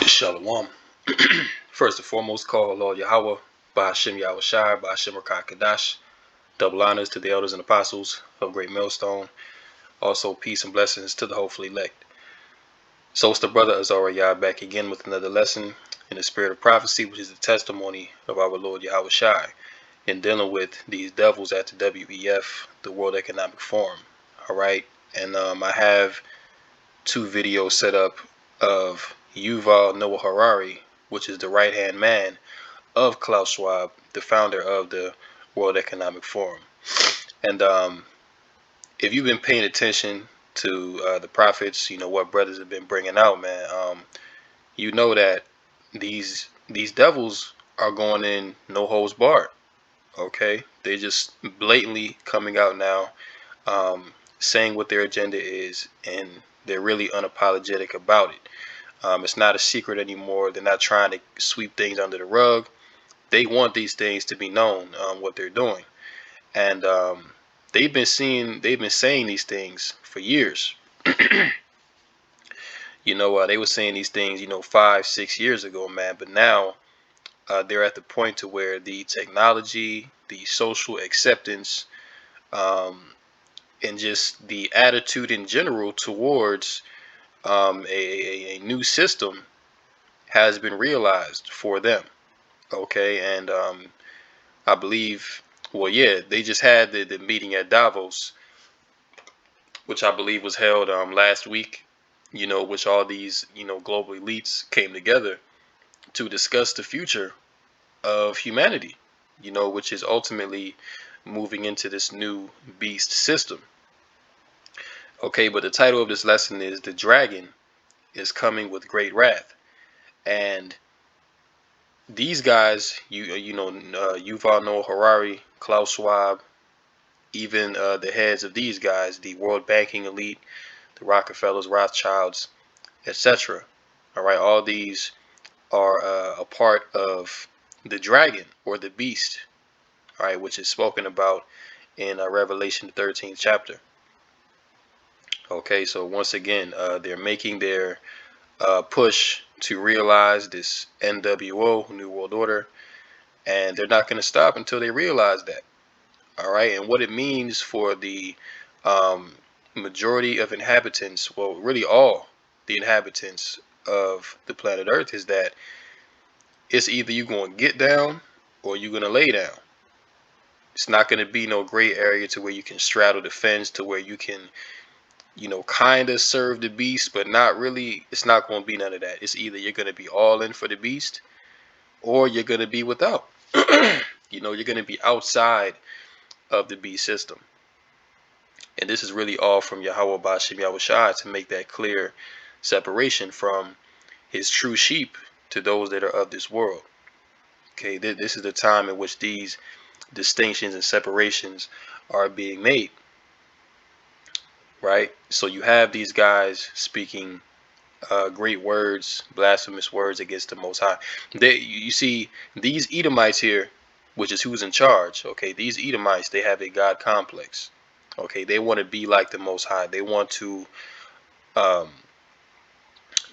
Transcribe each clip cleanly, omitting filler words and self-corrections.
Shalom. First and foremost, call Lord Yahweh, Bahashem Yahweh Shai, Bahashem Rakah Kadash. Double honors to the elders and apostles of Great Millstone. Also, peace and blessings to the hopefully elect. So it's the brother Azariah back again with another lesson in the spirit of prophecy, which is the testimony of our Lord Yahweh Shai in dealing with these devils at the WEF, the World Economic Forum. All right. And I have two videos set up of Yuval Noah Harari, which is the right-hand man of Klaus Schwab, the founder of the World Economic Forum. And if you've been paying attention to the prophets, you know what brothers have been bringing out, man. You know that these devils are going in no holds barred. Okay, they just blatantly coming out now, saying what their agenda is, and they're really unapologetic about it. It's not a secret anymore. They're not trying to sweep things under the rug. They want these things to be known, what they're doing, and they've been saying these things for years. They were saying these things, 5-6 years ago, man. But now they're at the point to where the technology, the social acceptance, and just the attitude in general towards a new system has been realized for them. Okay, and I believe, well, yeah, they just had the meeting at Davos, which I believe was held last week, which all these, global elites came together to discuss the future of humanity, which is ultimately moving into this new beast system. Okay, but the title of this lesson is "The Dragon is Coming with Great Wrath." And these guys, Yuval Noah Harari, Klaus Schwab, even the heads of these guys, the world banking elite, the Rockefellers, Rothschilds, etc. All right, all these are a part of the dragon or the beast, all right, which is spoken about in Revelation, the 13th chapter. Okay, so once again, they're making their push to realize this NWO, New World Order, and they're not going to stop until they realize that. All right, and what it means for the majority of inhabitants, well, really all the inhabitants of the planet Earth, is that it's either you're going to get down or you're going to lay down. It's not going to be no gray area to where you can straddle the fence, to where you can, kind of serve the beast, but not really. It's not going to be none of that. It's either you're going to be all in for the beast or you're going to be without. You're going to be outside of the beast system. And this is really all from Yahweh Bashim Yahweh Shai to make that clear separation from his true sheep to those that are of this world. Okay, this is the time in which these distinctions and separations are being made. Right? So you have these guys speaking great words, blasphemous words against the Most High. You see, these Edomites here, which is who's in charge. Okay, these Edomites, they have a God complex. Okay, they want to be like the Most High. They want to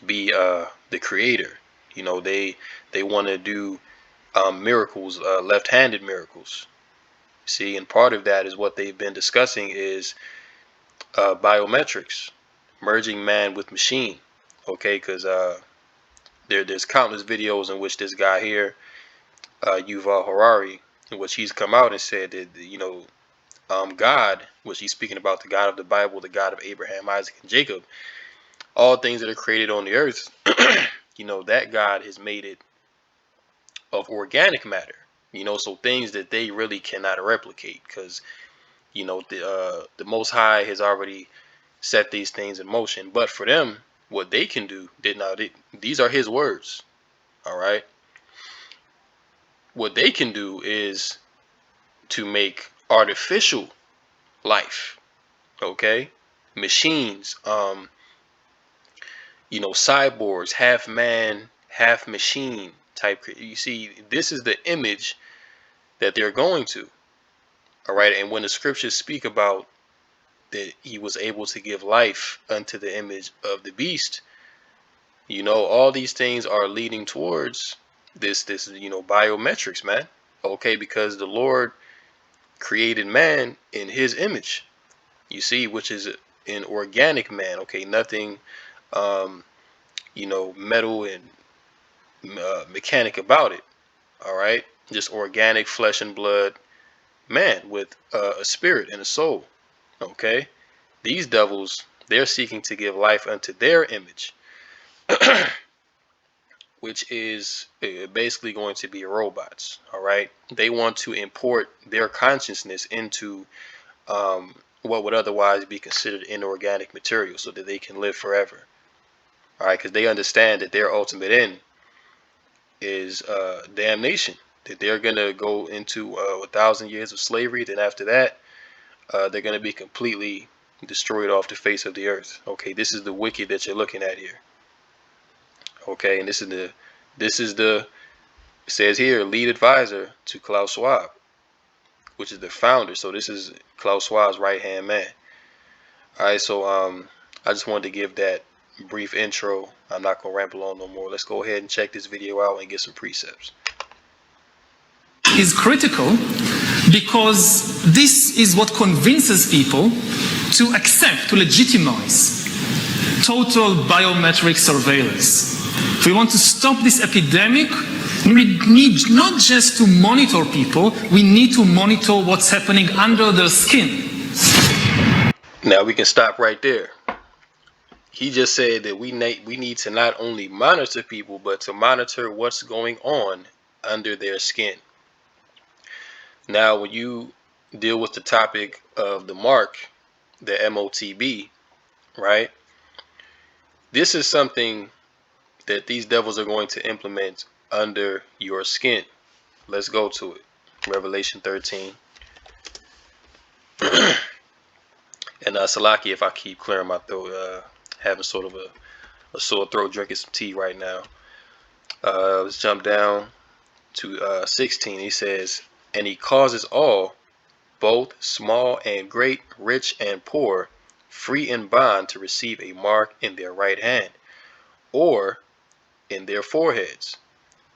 be the creator. They want to do miracles, left-handed miracles. See, and part of that is what they've been discussing is biometrics, merging man with machine. Okay, because there's countless videos in which this guy here, Yuval Harari, in which he's come out and said that God, which he's speaking about, the God of the Bible, the God of Abraham, Isaac, and Jacob, all things that are created on the earth, that God has made it of organic matter. So things that they really cannot replicate, because the Most High has already set these things in motion. But for them, what they can do, these are his words. All right. What they can do is to make artificial life. Okay. Machines, cyborgs, half man, half machine type. You see, this is the image that they're going to. All right. And when the scriptures speak about that he was able to give life unto the image of the beast, All these things are leading towards this biometrics, man. Okay, because the Lord created man in his image, you see, which is an organic man. Okay, nothing um metal and mechanic about it. All right, just organic flesh and blood man with a spirit and a soul. Okay, these devils, they're seeking to give life unto their image, which is basically going to be robots. All right, they want to import their consciousness into what would otherwise be considered inorganic material so that they can live forever. All right, because they understand that their ultimate end is damnation, that they're going to go into 1,000 years of slavery. Then after that, they're going to be completely destroyed off the face of the earth. Okay, this is the wicked that you're looking at here. Okay, and this is the it says here, lead advisor to Klaus Schwab, which is the founder. So this is Klaus Schwab's right hand man. All right, so I just wanted to give that brief intro. I'm not gonna ramble on no more. Let's go ahead and check this video out and get some precepts. Is critical because this is what convinces people to accept, to legitimize total biometric surveillance. If we want to stop this epidemic, we need not just to monitor people, we need to monitor what's happening under their skin. Now we can stop right there. He just said that we need to not only monitor people, but to monitor what's going on under their skin. Now, when you deal with the topic of the mark, the MOTB, right? This is something that these devils are going to implement under your skin. Let's go to it. Revelation 13. And Salaki, if I keep clearing my throat, having sort of a sore throat, drinking some tea right now. Let's jump down to 16. He says, and he causes all, both small and great, rich and poor, free and bond, to receive a mark in their right hand or in their foreheads,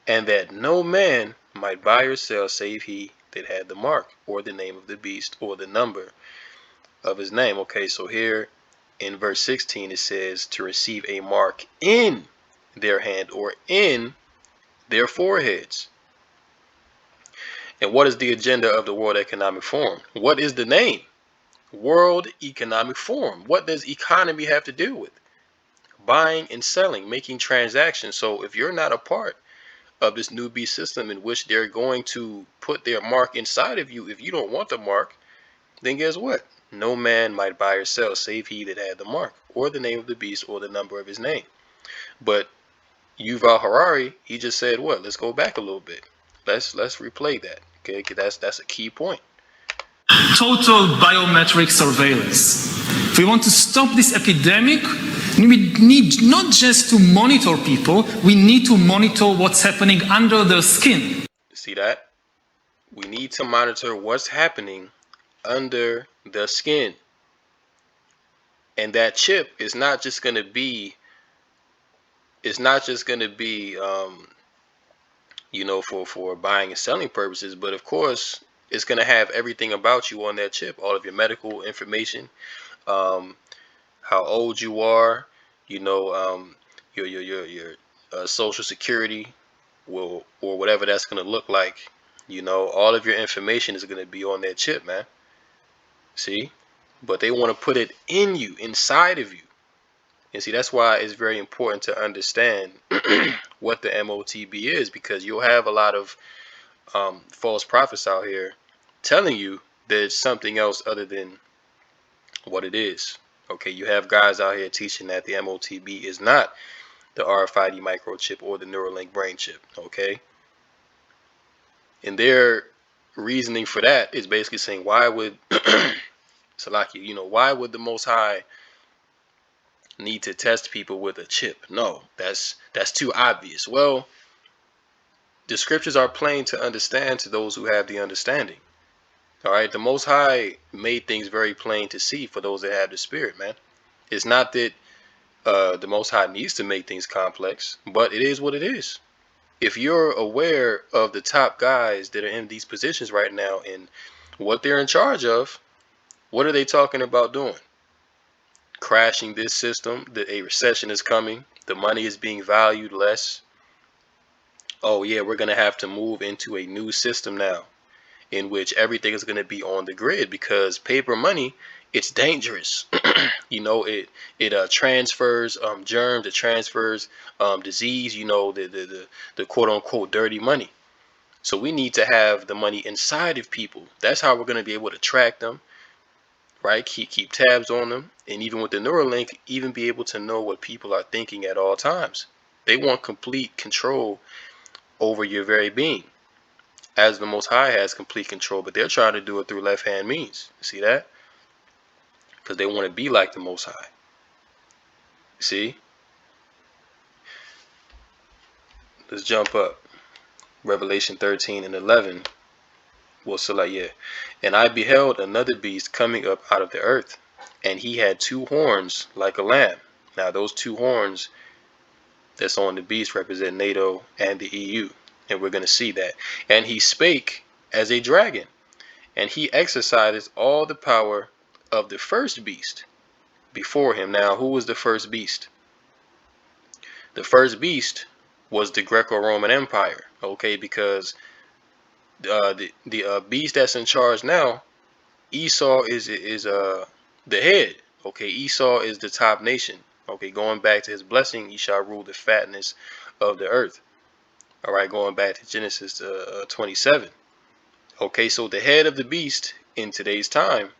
and that no man might buy or sell save he that had the mark, or the name of the beast, or the number of his name. Okay, so here in verse 16 it says to receive a mark in their hand or in their foreheads. And what is the agenda of the World Economic Forum? What is the name? World Economic Forum. What does economy have to do with? Buying and selling, making transactions. So if you're not a part of this new beast system in which they're going to put their mark inside of you, if you don't want the mark, then guess what? No man might buy or sell save he that had the mark, or the name of the beast, or the number of his name. But Yuval Harari, he just said what? Let's go back a little bit. Let's replay that. Okay, that's a key point. Total biometric surveillance. If we want to stop this epidemic, we need not just to monitor people, we need to monitor what's happening under their skin. See that? We need to monitor what's happening under the skin. And that chip is not just going to be, for buying and selling purposes, but of course it's going to have everything about you on that chip, all of your medical information, how old you are, your social security, or whatever that's going to look like. All of your information is going to be on that chip, man. See? But they want to put it in you, inside of you. And see, that's why it's very important to understand what the MOTB is, because you'll have a lot of false prophets out here telling you that it's something else other than what it is. Okay, you have guys out here teaching that the MOTB is not the RFID microchip or the Neuralink brain chip. Okay, and their reasoning for that is basically saying, why would Salaki, why would the Most High need to test people with a chip? No, that's too obvious. Well, the scriptures are plain to understand to those who have the understanding. All right, the Most High made things very plain to see for those that have the Spirit, man. It's not that The Most High needs to make things complex, but it is what it is. If you're aware of the top guys that are in these positions right now and what they're in charge of, what are they talking about doing? Crashing this system, that a recession is coming, the money is being valued less. Oh yeah, we're going to have to move into a new system now in which everything is going to be on the grid, because paper money, it's dangerous. It transfers germs, it transfers disease, the quote unquote dirty money. So we need to have the money inside of people. That's how we're going to be able to track them, right? Keep tabs on them, and even with the Neuralink, even be able to know what people are thinking at all times. They want complete control over your very being, as the Most High has complete control, but they're trying to do it through left-hand means. See that? Because they want to be like the Most High. See? Let's jump up. Revelation 13 and 11. We'll select, yeah. And I beheld another beast coming up out of the earth, and he had two horns like a lamb. Now those two horns that's on the beast represent NATO and the EU, and we're going to see that. And he spake as a dragon, and he exercises all the power of the first beast before him. Now, who was the first beast? The first beast was the Greco-Roman Empire, okay, because the beast that's in charge now, Esau is the head, okay. Esau is the top nation, okay. Going back to his blessing, he shall rule the fatness of the earth. All right, going back to Genesis 27. Okay, so the head of the beast in today's time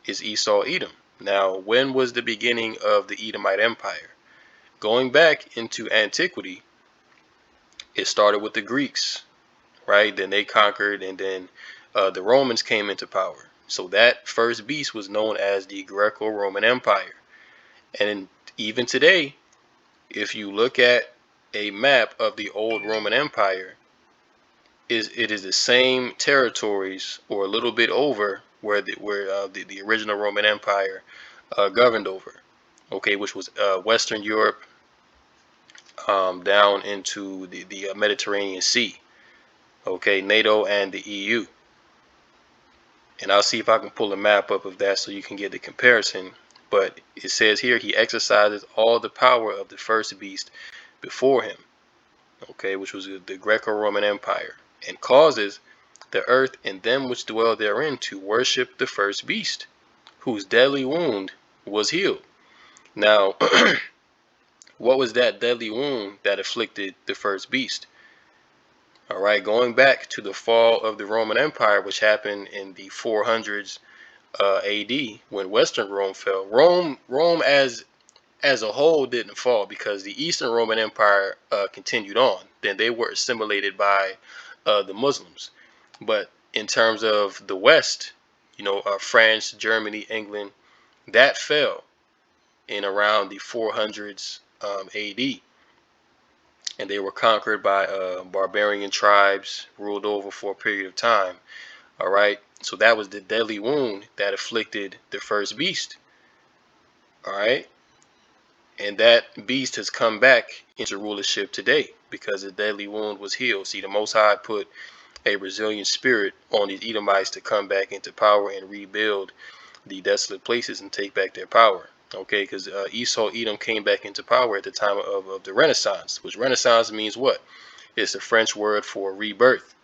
is Esau Edom. Now, when was the beginning of the Edomite Empire? Going back into antiquity, it started with the Greeks, right? Then they conquered, and then the Romans came into power. So that first beast was known as the Greco-Roman Empire. And even today, if you look at a map of the old Roman Empire, it is the same territories, or a little bit over, where the original Roman Empire governed over, okay, which was Western Europe, down into the Mediterranean Sea, okay, NATO and the EU. And I'll see if I can pull a map up of that so you can get the comparison. But it says here, he exercises all the power of the first beast before him, okay, which was the Greco-Roman Empire, and causes the earth and them which dwell therein to worship the first beast, whose deadly wound was healed. Now, what was that deadly wound that afflicted the first beast? All right, going back to the fall of the Roman Empire, which happened in the 400s AD, when Western Rome fell. Rome as a whole didn't fall, because the Eastern Roman Empire continued on. Then they were assimilated by the Muslims. But in terms of the West, France, Germany, England, that fell in around the 400s AD. And they were conquered by barbarian tribes, ruled over for a period of time. All right, so that was the deadly wound that afflicted the first beast. All right, and that beast has come back into rulership today because the deadly wound was healed. See, the Most High put a resilient spirit on these Edomites to come back into power and rebuild the desolate places and take back their power. Okay, because Esau Edom came back into power at the time of the Renaissance, which Renaissance means what? It's the French word for rebirth.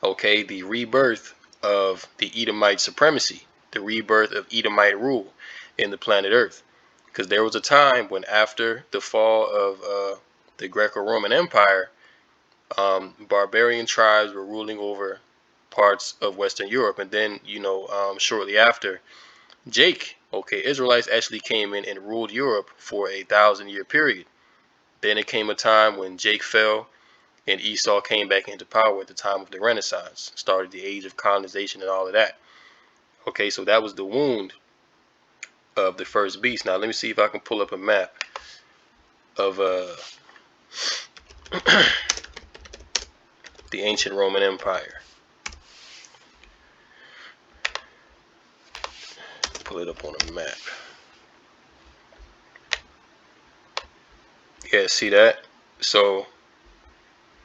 Okay, the rebirth of the Edomite supremacy, the rebirth of Edomite rule in the planet Earth. Because there was a time when, after the fall of the Greco-Roman Empire, barbarian tribes were ruling over parts of Western Europe. And then, shortly after, Israelites actually came in and ruled Europe for a 1,000-year period. Then it came a time when Jake fell and Esau came back into power at the time of the Renaissance, started the age of colonization and all of that. Okay, so that was the wound of the first beast. Now let me see if I can pull up a map of the ancient Roman Empire. Pull it up on a map. Yeah, see that? So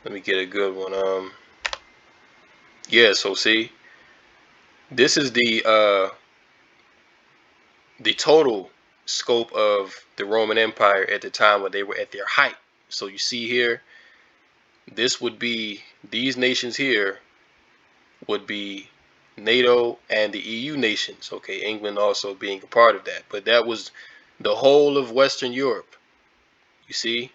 let me get a good one. Yeah, so see, this is the total scope of the Roman Empire at the time when they were at their height. So you see here, this would be, these nations here would be NATO and the EU nations. Okay, England also being a part of that. But that was the whole of Western Europe. You see?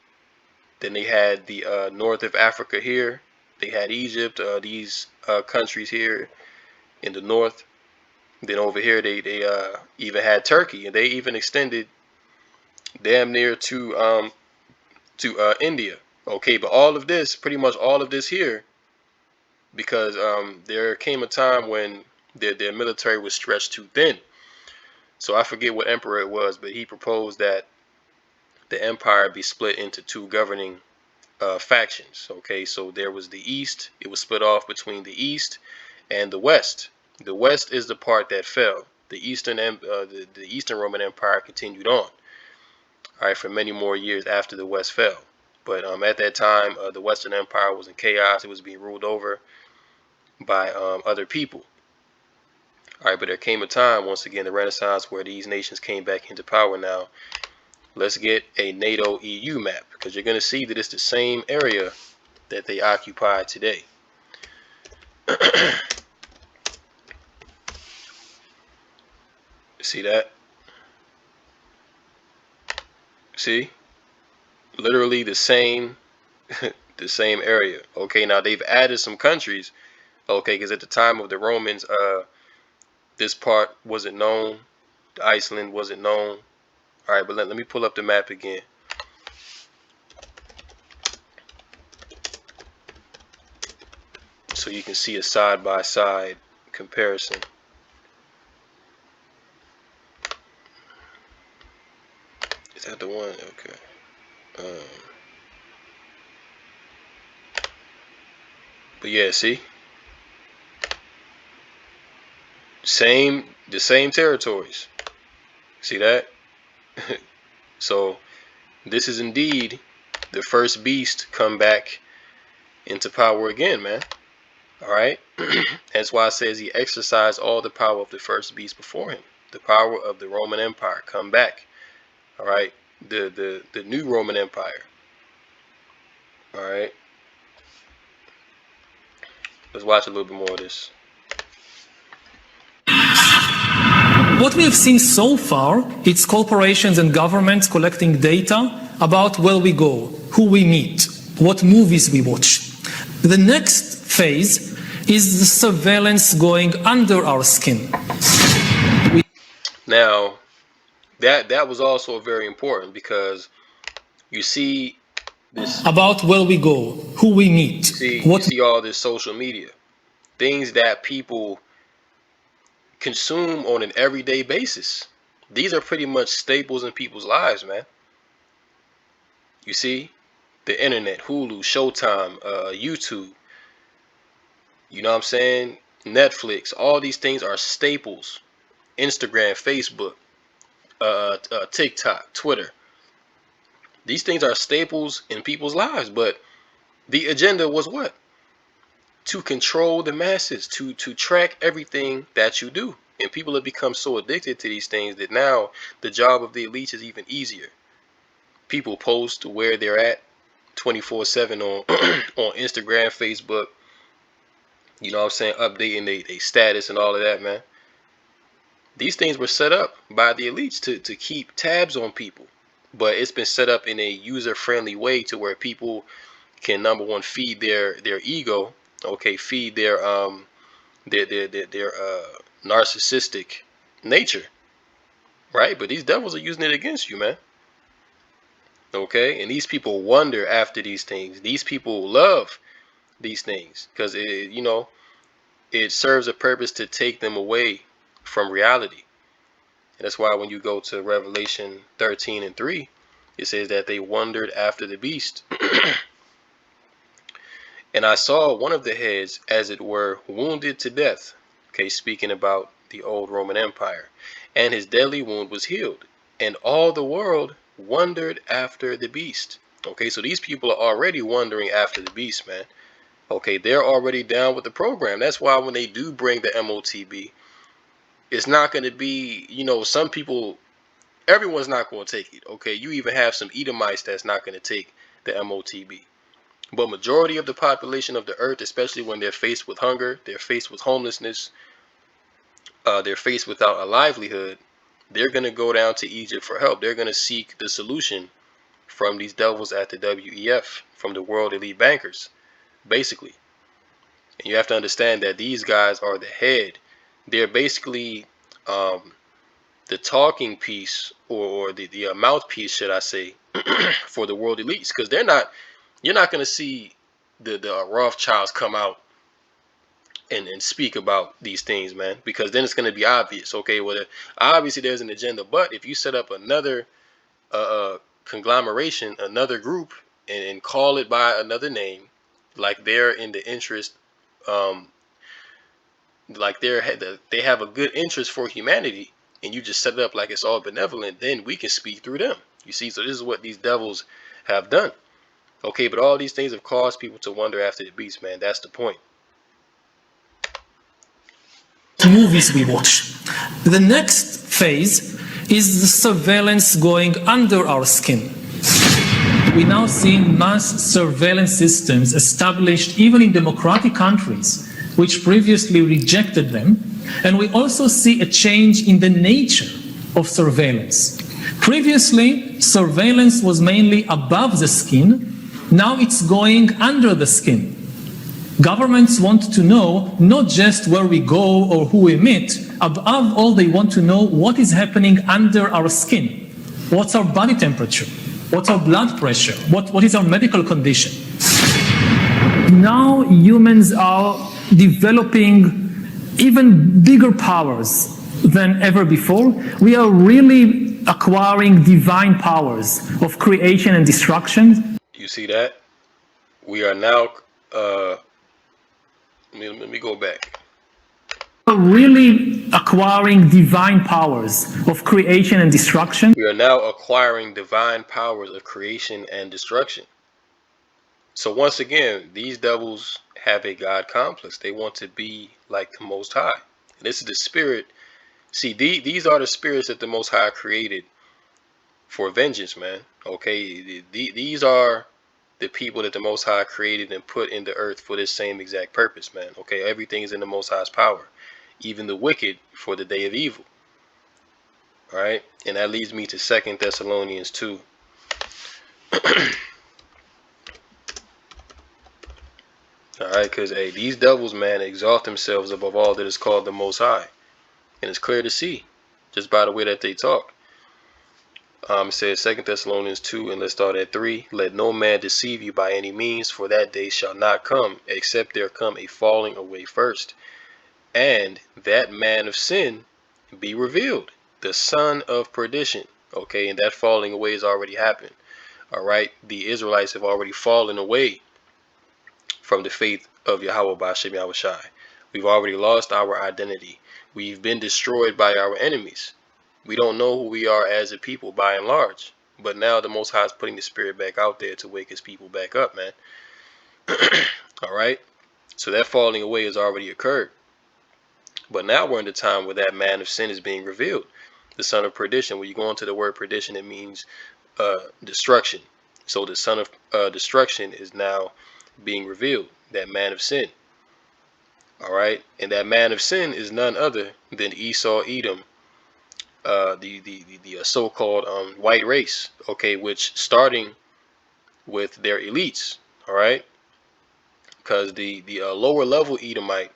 Then they had the north of Africa here. They had Egypt, these countries here in the north. Then over here they even had Turkey, and they even extended damn near to India. Okay, but all of this, pretty much all of this here, because there came a time when their military was stretched too thin. So I forget what emperor it was, but he proposed that the empire be split into two governing factions. Okay, so there was the East. It was split off between the East and the West. The West is the part that fell. The Eastern Roman Empire continued on, all right, for many more years after the West fell. But at that time, the Western Empire was in chaos. It was being ruled over by other people. All right, but there came a time, once again, the Renaissance, where these nations came back into power. Now, let's get a NATO EU map, because you're going to see that it's the same area that they occupy today. See that? See? Literally the same the same area. Okay, now they've added some countries. Okay, because at the time of the Romans, this part wasn't known. Iceland wasn't known. All right, but let me pull up the map again. So you can see a side-by-side comparison. Is that the one? Okay. But yeah, see? The same territories. See that? So this is indeed the first beast come back into power again, man. All right. That's why it says he exercised all the power of the first beast before him. The power of the Roman Empire come back. All right. The new Roman Empire. All right. Let's watch a little bit more of this. What we have seen so far, it's corporations and governments collecting data about where we go, who we meet, what movies we watch. The next phase is the surveillance going under our skin. Now, that was also very important, because you see this about where we go, who we meet. You see all this social media, things that people consume on an everyday basis. These are pretty much staples in people's lives, man. You see, the internet, Hulu, Showtime, YouTube, you know what I'm saying? Netflix, all these things are staples. Instagram, Facebook, TikTok, Twitter. These things are staples in people's lives, but the agenda was what? To control the masses, to track everything that you do. And people have become so addicted to these things that now the job of the elites is even easier. People post where they're at 24/7 on on Instagram, Facebook, you know what I'm saying, updating they status and all of that, man. These things were set up by the elites to keep tabs on people. But it's been set up in a user-friendly way to where people can, number one, feed their ego, okay, feed their narcissistic nature, right? But these devils are using it against you, man. Okay, and these people wonder after these things. These people love these things because it serves a purpose to take them away from reality. And that's why when you go to Revelation 13:3, it says that they wondered after the beast. And I saw one of the heads, as it were, wounded to death. Okay, speaking about the old Roman Empire. And his deadly wound was healed. And all the world wondered after the beast. Okay, so these people are already wandering after the beast, man. Okay, they're already down with the program. That's why when they do bring the MOTB, it's not going to be, some people, everyone's not going to take it. Okay, you even have some Edomites that's not going to take the MOTB. But majority of the population of the earth, especially when they're faced with hunger, they're faced with homelessness, they're faced without a livelihood, they're going to go down to Egypt for help. They're going to seek the solution from these devils at the WEF, from the world elite bankers, basically. And you have to understand that these guys are the head. They're basically the talking piece, or the mouthpiece, should I say, for the world elites, because you're not going to see the Rothschilds come out and speak about these things, man, because then it's going to be obvious. Okay, well, obviously there's an agenda, but if you set up another conglomeration, another group, and call it by another name, like they're in the interest, like they have a good interest for humanity, and you just set it up like it's all benevolent, then we can speak through them. You see, so this is what these devils have done. Okay, but all these things have caused people to wonder after the beast, man. That's the point. Movies we watch. The next phase is the surveillance going under our skin. We now see mass surveillance systems established even in democratic countries, which previously rejected them. And we also see a change in the nature of surveillance. Previously, surveillance was mainly above the skin. Now it's going under the skin. Governments want to know not just where we go or who we meet. Above all, they want to know what is happening under our skin. What's our body temperature? What's our blood pressure? What is our medical condition? Now humans are developing even bigger powers than ever before. We are really acquiring divine powers of creation and destruction. You see that? We are now, let me go back. We are really acquiring divine powers of creation and destruction. We are now acquiring divine powers of creation and destruction. So once again, these devils have a God complex. They want to be like the Most High. And this is the spirit. See, these are the spirits that the Most High created for vengeance, man. Okay, these are the people that the Most High created and put in the earth for this same exact purpose, man. Okay, everything is in the Most High's power, even the wicked for the day of evil. All right, and that leads me to 2 Thessalonians 2. All right, because hey, these devils, man, exalt themselves above all that is called the Most High, and it's clear to see just by the way that they talk. It says 2 Thessalonians 2, and let's start at 3. Let no man deceive you by any means, for that day shall not come, except there come a falling away first, and that man of sin be revealed, the son of perdition. Okay, and that falling away has already happened. All right, the Israelites have already fallen away from the faith of Yahweh Ba'ashem Yahushai. We've already lost our identity. We've been destroyed by our enemies. We don't know who we are as a people by and large. But now the Most High is putting the spirit back out there to wake his people back up, man. All right, so that falling away has already occurred. But now we're in the time where that man of sin is being revealed, the son of perdition. When you go into the word perdition, it means destruction. So the son of destruction is now being revealed, that man of sin. All right, and that man of sin is none other than Esau, Edom, the so-called white race. Okay, which starting with their elites. All right, because the lower level Edomite,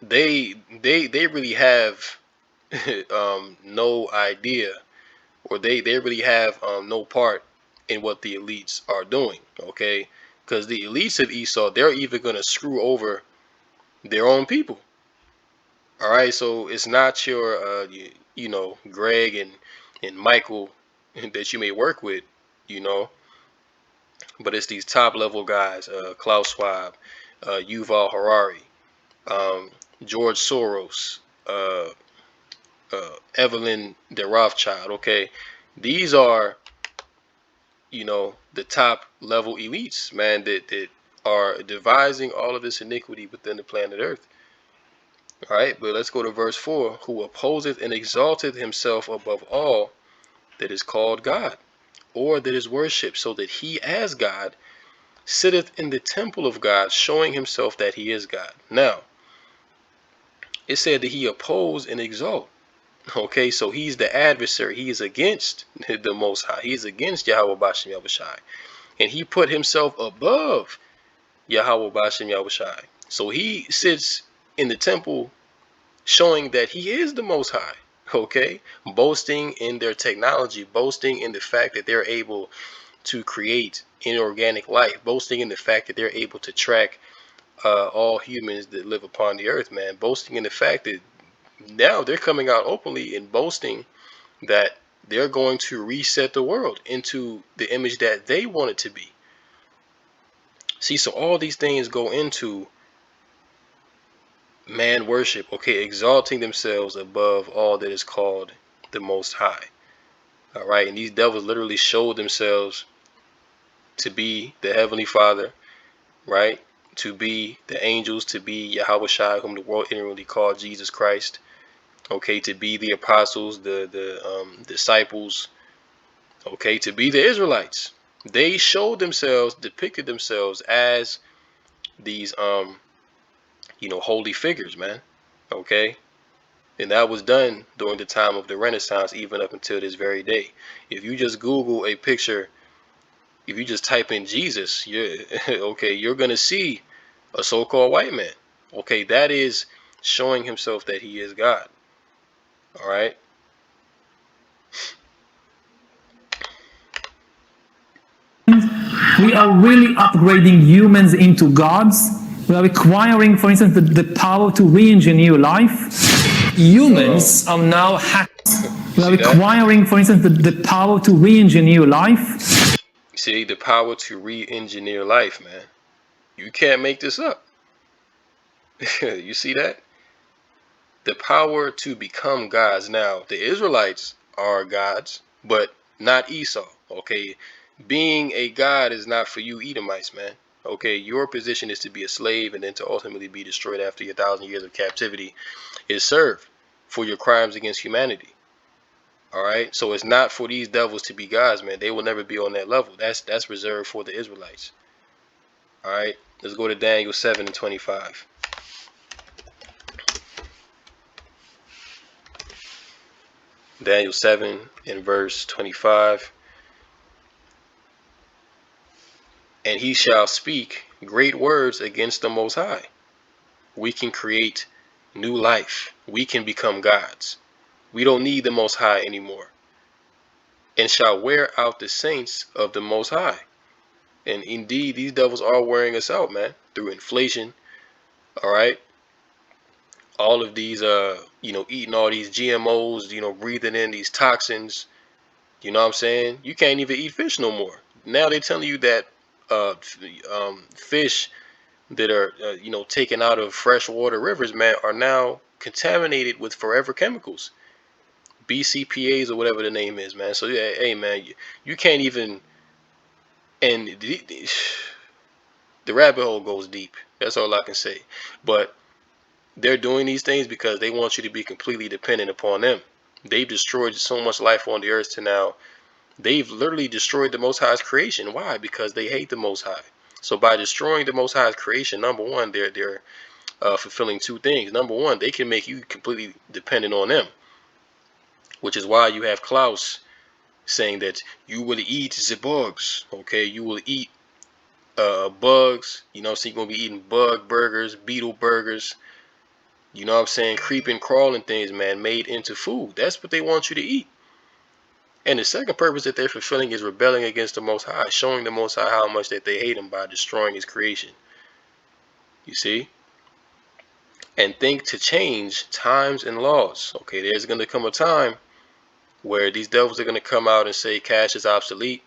they really have no idea, or they really have no part in what the elites are doing. Okay, because the elites of Esau, they're even going to screw over their own people. All right, so it's not your Greg and Michael that you may work with, but it's these top level guys, Klaus Schwab, Yuval Harari, George Soros, Evelyn de Rothschild. Okay, these are the top level elites, man, that are devising all of this iniquity within the planet Earth. All right, but let's go to verse 4. Who opposeth and exalteth himself above all that is called God, or that is worshipped, so that he as God sitteth in the temple of God, showing himself that he is God. Now, it said that he opposed and exalt. Okay, so he's the adversary. He is against the Most High. He is against Yahweh Bashem Yahushai. And he put himself above Yahweh Bashem Yahushai. So he sits in the temple showing that he is the Most High. Okay, boasting in their technology, boasting in the fact that they're able to create inorganic life, boasting in the fact that they're able to track all humans that live upon the earth, man, boasting in the fact that now they're coming out openly and boasting that they're going to reset the world into the image that they want it to be. See, so all these things go into man worship, okay, exalting themselves above all that is called the Most High. All right, and these devils literally showed themselves to be the Heavenly Father, right? To be the angels, to be Yahweh Shai, whom the world inwardly called Jesus Christ. Okay, to be the apostles, the disciples. Okay, to be the Israelites. They showed themselves, depicted themselves as these holy figures, man. Okay, and that was done during the time of the Renaissance, even up until this very day. If you just Google a picture, if you just type in Jesus, you're gonna see a so-called white man. Okay, that is showing himself that he is God. All right. We are really upgrading humans into gods. We are acquiring, for instance, the power to re-engineer life. Humans are now hackers. We are acquiring, for instance, the power to re-engineer life. See, the power to re-engineer life, man. You can't make this up. You see that? The power to become gods. Now, the Israelites are gods, but not Esau. Okay, being a god is not for you Edomites, man. Okay, your position is to be a slave and then to ultimately be destroyed after your 1,000 years of captivity is served for your crimes against humanity. All right, so it's not for these devils to be gods, man. They will never be on that level. That's reserved for the Israelites. All right, let's go to Daniel 7:25. Daniel 7 in verse 25. And he shall speak great words against the Most High. We can create new life. We can become gods. We don't need the Most High anymore. And shall wear out the saints of the Most High. And indeed, these devils are wearing us out, man, through inflation. All right. All of these, eating all these GMOs, breathing in these toxins. You know what I'm saying? You can't even eat fish no more. Now they're telling you that fish that are, taken out of freshwater rivers, man, are now contaminated with forever chemicals, BCPAs or whatever the name is, man. So yeah, hey, man, you can't even. And the rabbit hole goes deep. That's all I can say. But they're doing these things because they want you to be completely dependent upon them. They've destroyed so much life on the earth to now. They've literally destroyed the Most High's creation. Why? Because they hate the Most High. So by destroying the Most High's creation, number one, they're fulfilling two things. Number one, they can make you completely dependent on them, which is why you have Klaus saying that you will eat the bugs. Okay, you will eat bugs. So you're gonna be eating bug burgers, beetle burgers. You know what I'm saying? Creeping, crawling things, man, made into food. That's what they want you to eat. And the second purpose that they're fulfilling is rebelling against the Most High, showing the Most High how much that they hate him by destroying his creation. You see? And think to change times and laws. Okay, there's going to come a time where these devils are going to come out and say cash is obsolete.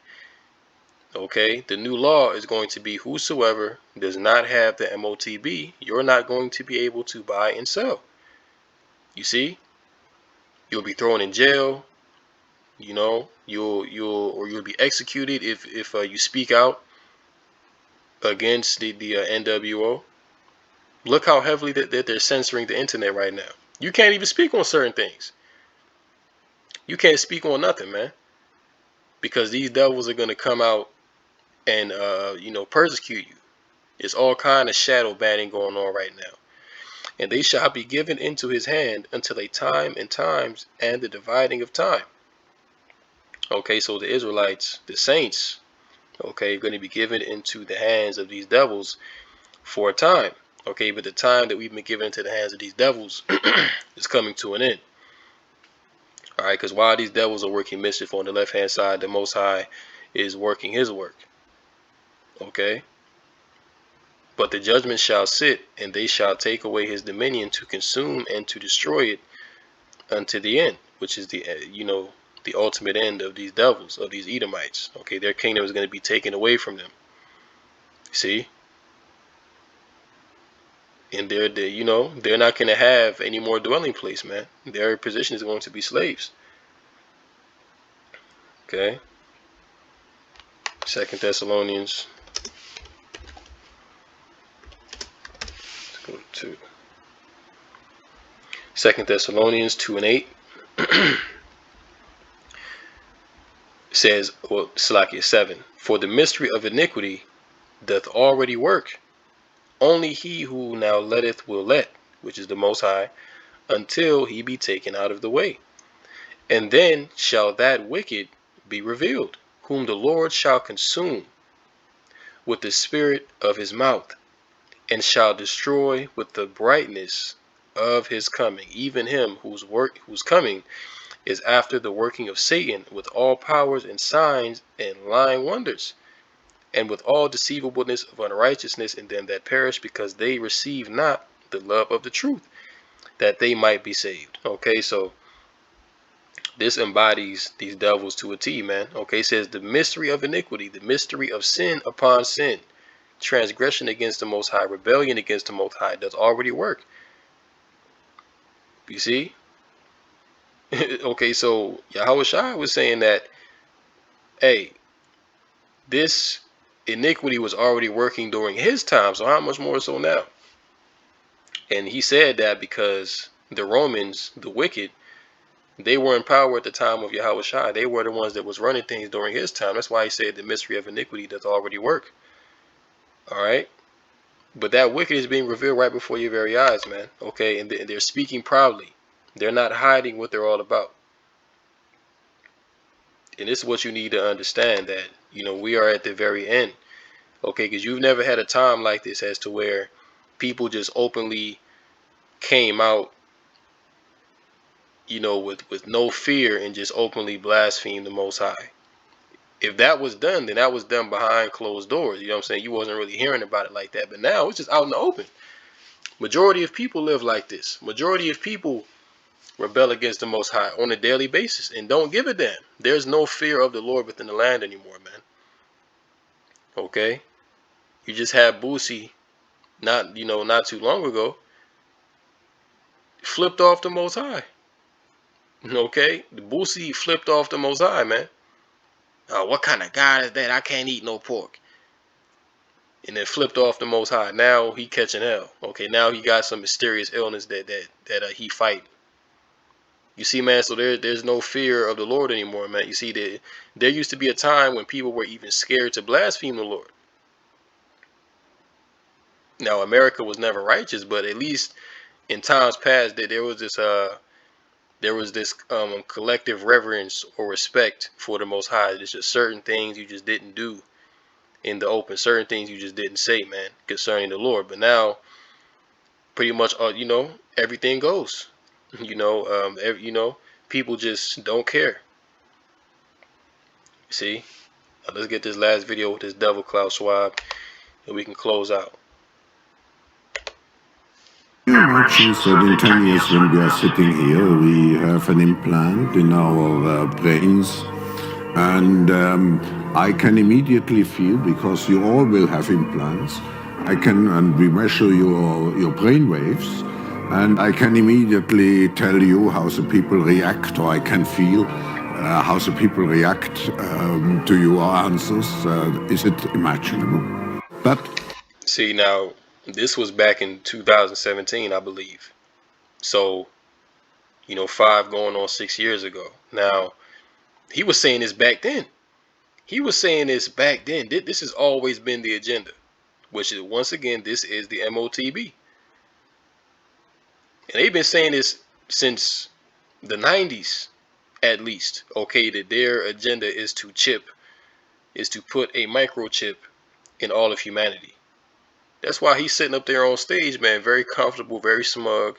Okay, the new law is going to be whosoever does not have the MOTB, you're not going to be able to buy and sell. You see? You'll be thrown in jail. You know, you'll be executed if you speak out against the NWO. Look how heavily that they're censoring the internet right now. You can't even speak on certain things. You can't speak on nothing, man, because these devils are gonna come out and persecute you. There's all kind of shadow banning going on right now. And they shall be given into his hand until a time and times and the dividing of time. Okay, so the Israelites, the saints, okay, going to be given into the hands of these devils for a time. Okay, but the time that we've been given into the hands of these devils is coming to an end. All right, because while these devils are working mischief on the left-hand side, the Most High is working his work. Okay. But the judgment shall sit, and they shall take away his dominion to consume and to destroy it unto the end, which is the the ultimate end of these devils, of these Edomites. Okay, their kingdom is going to be taken away from them. See, and they're not going to have any more dwelling place, man. Their position is going to be slaves. Okay, 2 Thessalonians. Let's go to 2 Thessalonians 2:8. Says, well, Salakia 7, for the mystery of iniquity doth already work. Only he who now letteth will let, which is the Most High, until he be taken out of the way. And then shall that wicked be revealed, whom the Lord shall consume with the spirit of his mouth, and shall destroy with the brightness of his coming, even him whose coming is after the working of Satan, with all powers and signs and lying wonders, and with all deceivableness of unrighteousness in them that perish, because they receive not the love of the truth, that they might be saved. Okay, so this embodies these devils to a T, man. Okay, it says the mystery of iniquity, the mystery of sin upon sin, transgression against the Most High, rebellion against the Most High does already work. You see? Okay, so Yahweh Shai was saying that, hey, this iniquity was already working during his time, so how much more so now? And he said that because the Romans, the wicked, they were in power at the time of Yahweh Shai. They were the ones that was running things during his time. That's why he said the mystery of iniquity does already work. All right? But that wicked is being revealed right before your very eyes, man. Okay? And they're speaking proudly. They're not hiding what they're all about. And this is what you need to understand, that, we are at the very end. Okay? Because you've never had a time like this as to where people just openly came out, with no fear and just openly blasphemed the Most High. If that was done, then that was done behind closed doors. You know what I'm saying? You wasn't really hearing about it like that. But now it's just out in the open. Majority of people live like this. Majority of people rebel against the Most High on a daily basis and don't give a damn. There's no fear of the Lord within the land anymore, man. Okay? You just had Boosie not too long ago flipped off the Most High. Okay? The Boosie flipped off the Most High, man. What kind of God is that? I can't eat no pork. And then flipped off the Most High. Now he catching hell. Okay, now he got some mysterious illness that he fighting. You see, man, so there's no fear of the Lord anymore, man. You see, there used to be a time when people were even scared to blaspheme the Lord. Now, America was never righteous, but at least in times past, there was this collective reverence or respect for the Most High. There's just certain things you just didn't do in the open, certain things you just didn't say, man, concerning the Lord. But now, pretty much, everything goes. People just don't care. See, let's get this last video with this devil Klaus Schwab, and we can close out. Imagine that in 10 years when we are sitting here, we have an implant in our brains, and I can immediately feel, because you all will have implants, and we measure your brain waves, and I can immediately tell you how the people react, or I can feel how the people react to your answers, is it imaginable? But See, now, this was back in 2017, I believe. So, 5 going on 6 years ago. Now, he was saying this back then. He was saying this back then. This has always been the agenda, which is, once again, this is the MOTB. And they've been saying this since the 90s, at least. Okay, that their agenda is to put a microchip in all of humanity. That's why he's sitting up there on stage, man, very comfortable, very smug,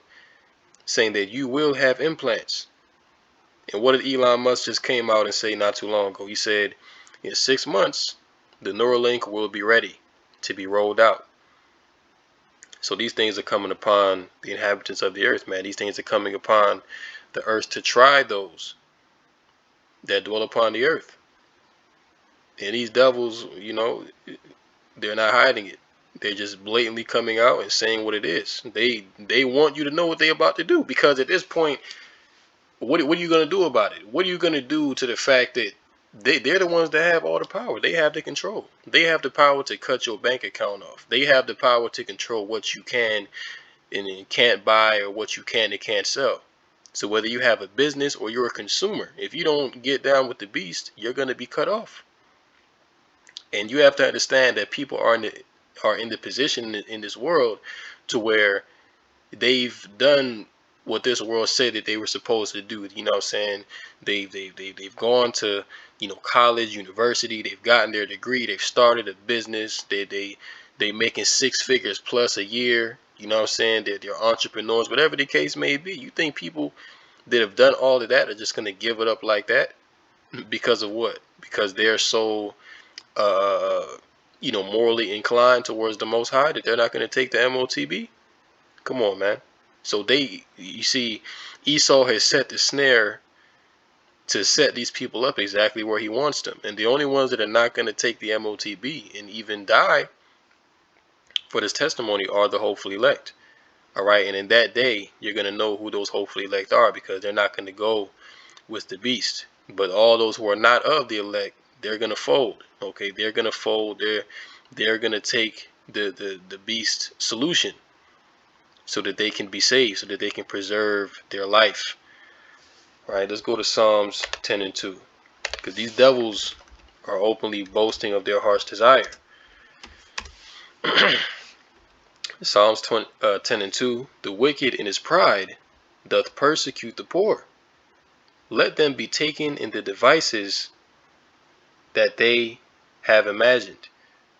saying that you will have implants. And what did Elon Musk just came out and say not too long ago? He said, in 6 months, the Neuralink will be ready to be rolled out. So these things are coming upon the inhabitants of the earth, man. These things are coming upon the earth to try those that dwell upon the earth. And these devils, they're not hiding it. They're just blatantly coming out and saying what it is. They want you to know what they're about to do, because at this point, what are you going to do about it? What are you going to do to the fact that they're the ones that have all the power? They have the control. They have the power to cut your bank account off. They have the power to control what you can and can't buy, or what you can and can't sell. So whether you have a business or you're a consumer, if you don't get down with the beast, you're going to be cut off. And you have to understand that people are in the position in this world to where they've done what this world said that they were supposed to do. You know what I'm saying? They've gone to, college, university, they've gotten their degree, they've started a business, they making 6 figures plus a year. You know what I'm saying? They're entrepreneurs, whatever the case may be. You think people that have done all of that are just gonna give it up like that? Because of what? Because they're so morally inclined towards the Most High that they're not going to take the MOTB? Come on, man. So you see, Esau has set the snare to set these people up exactly where he wants them. And the only ones that are not going to take the MOTB and even die for this testimony are the hopefully elect. All right. And in that day, you're going to know who those hopefully elect are, because they're not going to go with the beast. But all those who are not of the elect, they're going to fold. Okay. They're going to fold. They're going to take the beast solution so that they can be saved, so that they can preserve their life. All right, let's go to Psalms 10 and 2, because these devils are openly boasting of their heart's desire. Psalms 10 and 2, the wicked in his pride doth persecute the poor. Let them be taken in the devices that they have imagined.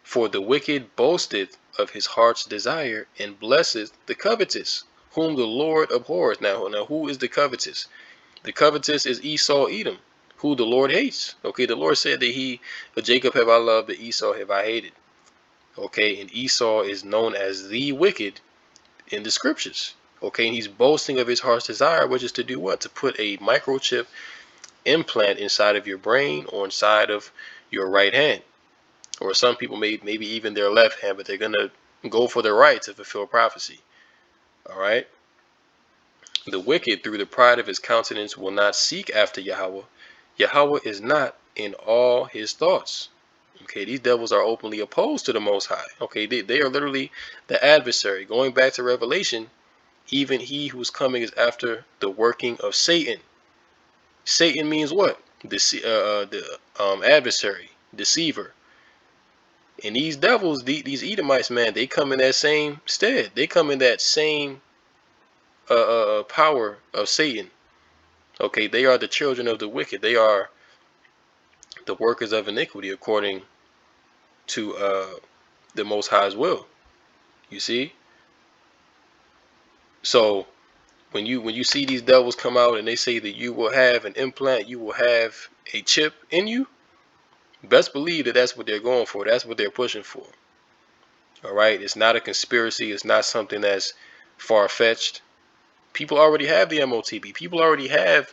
For the wicked boasteth of his heart's desire, and blesseth the covetous, whom the Lord abhors. Now who is the covetous? The covetous is Esau, Edom, who the Lord hates. Okay, the Lord said that Jacob have I loved, but Esau have I hated. Okay, and Esau is known as the wicked in the scriptures. Okay, and he's boasting of his heart's desire, which is to do what? To put a microchip implant inside of your brain or inside of your right hand. Or some people maybe even their left hand, but they're going to go for the right to fulfill prophecy. All right. The wicked, through the pride of his countenance, will not seek after Yahweh. Yahweh is not in all his thoughts. Okay, these devils are openly opposed to the Most High. Okay, they are literally the adversary. Going back to Revelation, even he who's coming is after the working of Satan. Satan means what? The adversary, deceiver. And these devils, these Edomites, man, they come in that same stead. They come in that same power of Satan. Okay, they are the children of the wicked. They are the workers of iniquity according to the Most High's will. You see? So when you see these devils come out and they say that you will have an implant, you will have a chip in you, best believe that that's what they're going for. That's what they're pushing for. All right, it's not a conspiracy. It's not something that's far-fetched. People already have the MOTB. People already have,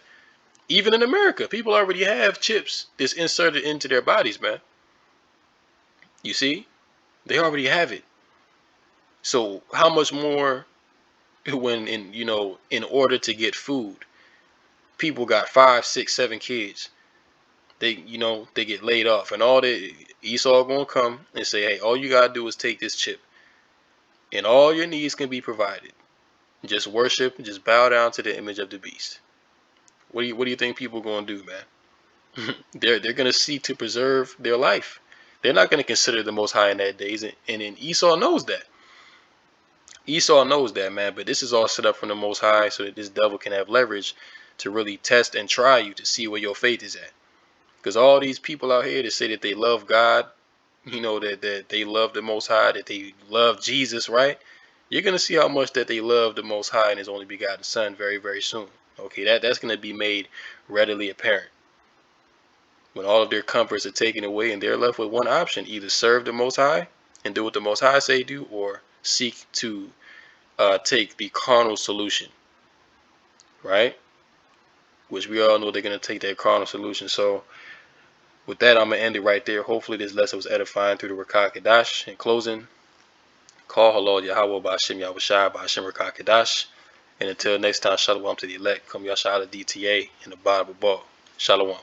even in America, people already have chips that's inserted into their bodies, man. You see, they already have it. So how much more when in order to get food, people got 5, 6, 7 kids. they they get laid off, and all the Esau gonna come and say, hey, all you gotta do is take this chip, and all your needs can be provided. Just worship, just bow down to the image of the beast. What do you think people gonna do, man? they're gonna seek to preserve their life. They're not gonna consider the Most High in that days, and Esau knows that. Esau knows that, man. But this is all set up from the Most High so that this devil can have leverage to really test and try you to see where your faith is at. Because all these people out here that say that they love God, that they love the Most High, that they love Jesus, right? You're gonna see how much that they love the Most High and His only begotten Son very, very soon. Okay, that's gonna be made readily apparent when all of their comforts are taken away and they're left with one option: either serve the Most High and do what the Most High say do, or seek to take the carnal solution, right? Which we all know they're gonna take that carnal solution. So with that, I'm gonna end it right there. Hopefully this lesson was edifying through the Rakah Kadash. In closing, call halal Yahweh Ba'Shem Yahushai Ba'Shem Rakah Kadash. And until next time, shalom to the elect. Come Yasha'Allah DTA in the Bible ball. Shalom.